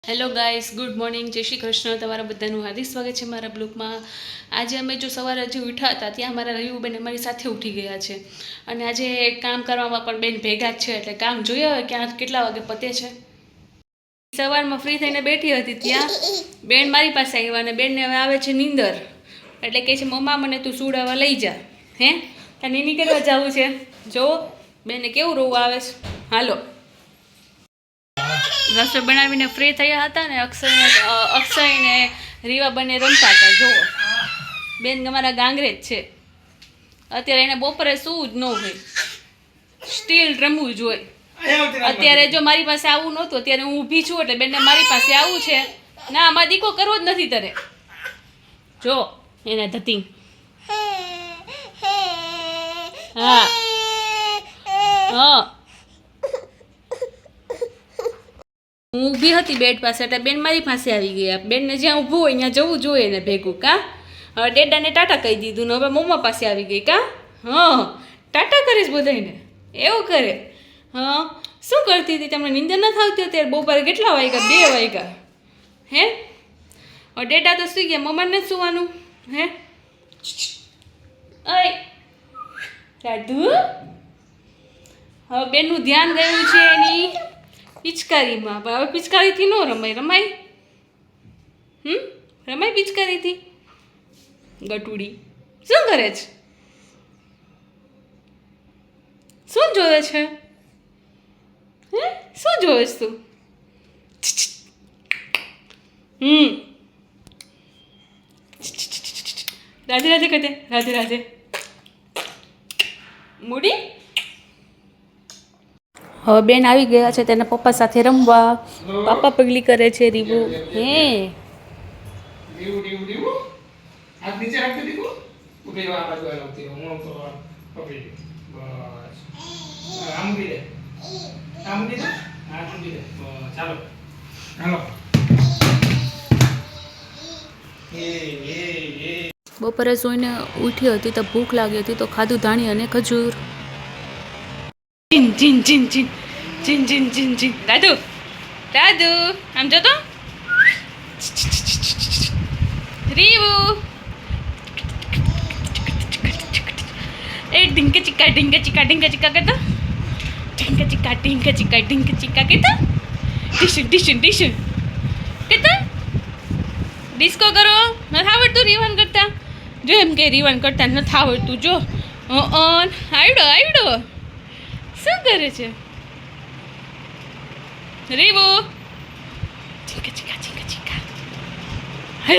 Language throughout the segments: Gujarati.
હેલો ગાઈસ, ગુડ મોર્નિંગ, જય શ્રી કૃષ્ણ. તમારા બધાનું હાર્દિક સ્વાગત છે મારા બ્લોગમાં. આજે અમે જો સવારે જે ઉઠ્યા હતા ત્યાં મારા રયુબેન અમારી સાથે ઉઠી ગયા છે અને આજે કામ કરવામાં પણ બેન ભેગા જ છે, એટલે કામ જોઈએ હવે ક્યાં કેટલા વાગે પતે છે. સવારમાં ફ્રી થઈને બેઠી હતી ત્યાં બેન મારી પાસે આવ્યા અને બેનને હવે આવે છે નીંદર, એટલે કહે છે મમ્મા મને તું સુડાવા લઈ જા. હે ત્યાં નીની કરવા જવું છે? જો બેનને કેવું રોવું આવે છે. હાલો, રસોઈ બનાવીને ફ્રી થયા હતા ને અક્ષય ને રીવા બંને રમતા હતા. જુઓ, બેન અમારા ગાંગરે જ છે. અત્યારે એને બપોરે શું જ ન હોય, સ્ટીલ રમવું જ હોય. અત્યારે જો મારી પાસે આવું નહોતું, અત્યારે હું ઊભી છું એટલે બેનને મારી પાસે આવું છે. ના, અમારે દીકો કરવો જ નથી તારે. જો એને ધતિંગ. હા હા, હું ઊભી હતી બેડ પાસે એટલે બેન મારી પાસે આવી ગયા. બેનને જ્યાં ઊભું હોય ત્યાં જવું જોઈએ ને ભેગું. કા હવે ડેડાને ટાટા કહી દીધું ને હવે મમ્મા પાસે આવી ગઈ. કા હા, ટાટા કરીશ બધાને, એવું કરે. હા, શું કરતી હતી? તમને નીંદર નથી આવતી અત્યારે? બપોરે કેટલા વાગ્યા? 2 વાગ્યા. હે હવે ડેડા તો સુઈ ગયા, મમ્માને જ સુવાનું. હે અય રાધુ, હવે બેનનું ધ્યાન ગયું છે એની પિચકારીમાં. હવે પિચકારીથી ન રમાય. રમાય? રમાય પિચકારીથી? ગટુડી શું કરે છે? શું જોવે છે? હે શું જોવે છે તું? રાધે રાધે કહે. રાધે રાધે મૂડી. હવે બેન આવી ગયા છે તેના પપ્પા સાથે રમવા. પાપા પગલી કરે છે રીબુ. હે દીવું દીવું દીવું હાથ નીચે રાખી દીવું ઉભી આ બાજુ આવતી હું તો પકડી લે. બસ આમ ઉભી રે, આમ ઉભી રે, હાથ ઉભી રે. બસ ચાલો હાલો. બપોરે સૂઈને ઉઠી હતી તો ભૂખ લાગી હતી તો ખાધું ધાણી અને ખજૂર. ચીન ચીન ચીન ચીન ચીન ચીન ચીન ચીન. રાધુ રાધુ આમ જો તો. રીવુ એ ઢીંકે ચીકા ઢીંકે ચીકા ઢીંકે ચીકા કરતા. ઢીંકે ચીકા ઢીંકે ચીકા ઢીંકે ચીકા કરતા. ડીશું ડીશું ડીશું કરતા. ડિસ્કો કરો. નથી આવડતું રીવન કરતા? જો એમ કે રીવન કરતા નથી આવડતું. જો આવડો આવડો. શું કરે છે રીવુ? ચીકા ચીકા ચીકા ચીકા. હે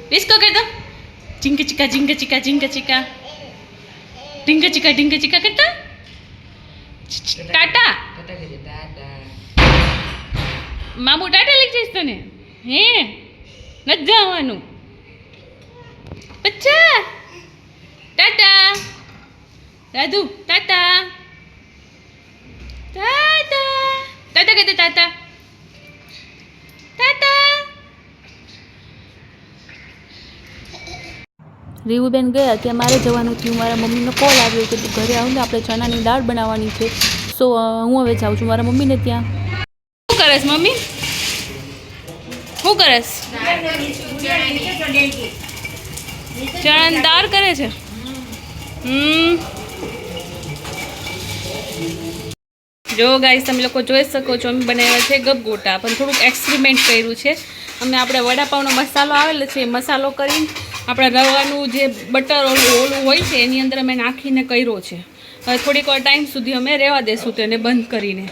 ડિસ્કો કરતા. ઝીંકે ચીકા ઝીંકે ચીકા ઝીંકે ચીકા ઢીંકે ચીકા ઢીંકે ચીકા કરતા. ટાટા મામુ ટાટા લઈ જઈશ તને? હે નથી જવાનું? બચ્ચા ટાટા. રાધુ ટાટા ટાટા ટાટા કહેते ટાટા ટાટા. રીવુબેન ગયા ત્યાં મારે જવાનું થયું. મારા મમ્મીનો કોલ આવ્યો કે તું ઘરે આવું ને, આપણે ચણાની દાળ બનાવવાની છે. સો હું હવે જાઉં છું મારા મમ્મીને ત્યાં. શું કરેશ મમ્મી? શું કરેશ? ચણાની દાળ કરે છે. જો ગાઈસ, તમે લોકો જોઈ શકો છો અમે બનાવ્યા છે ગપગોટા, પણ થોડુંક એક્સપેરિમેન્ટ કર્યું છે અમે. આપણે વડાપાવનો મસાલો આવેલો છે એ મસાલો કરીને આપણા રવાનું જે બટર ઓલું હોય છે એની અંદર અમે નાખીને કર્યો છે. હવે થોડીક વાર ટાઈમ સુધી અમે રહેવા દેશું તેને બંધ કરીને,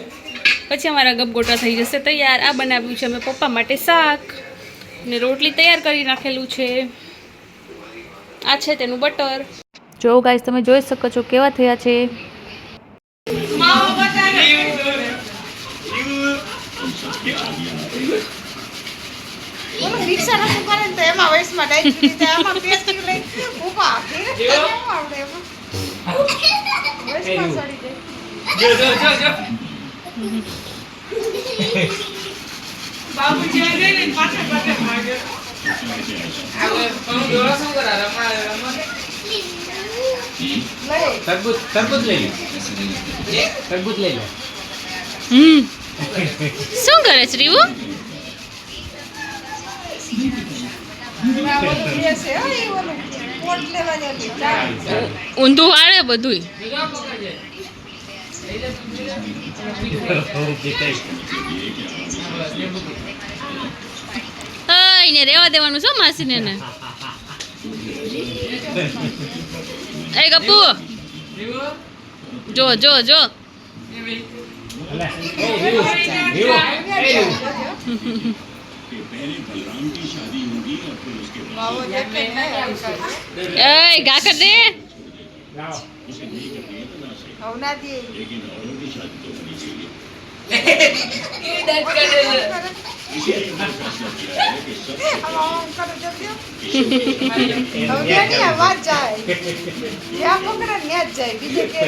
પછી અમારા ગપગોટા થઈ જશે તૈયાર. આ બનાવ્યું છે અમે પપ્પા માટે શાક ને રોટલી તૈયાર કરી નાખેલું છે. આ છે તેનું બટર. જો ગાઈસ, તમે જોઈ શકો છો કેવા થયા છે. રિક્ષા નથી કરે ને તો એમાં વયસમાં ડાયરેક્ટ રીતે આમાં પેસ્ટ લઈ ઉભા આપે આવડે એમાં વયસમાં સડી જાય. જો જો જો બાબુજી આ ગઈ ને પાછા પાછા ભાગે. આ કોણ જોરા શું કરા રમા તરબૂચ લઈ લો. તરબૂચ લઈ લો. શું કરે છે રીવું આ ઓલું બેસે, હો, ઈ ઓલું પોટ લેવા જતી, ચા. ઊંધું વાળે બધુંય એને રેવા દેવાનું છો માસીને ને એ ગપ્પુ જો જો જો માવો દેખે ને આવી એ ગા કર દે હવના દે. આમાં આમ કરે જતી. હવના ની અવાજ જાય. જ્યાં પકડે ને ત્યાં જ જાય. બીજે કે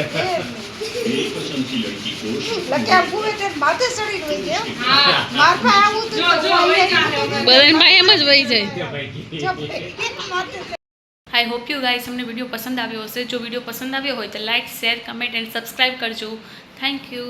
લખ્યા પૂવે તે માથે ચડી ગઈ છે. માર પાસે આવું તો બધાને ભાઈ એમ જ વહી જાય માથે. આઈ હોપ યુ ગાઈસ તમને વિડીયો પસંદ આવ્યો હશે જો વિડીયો પસંદ આવ્યો હોય તો like share comment and subscribe કરજો થેન્ક યુ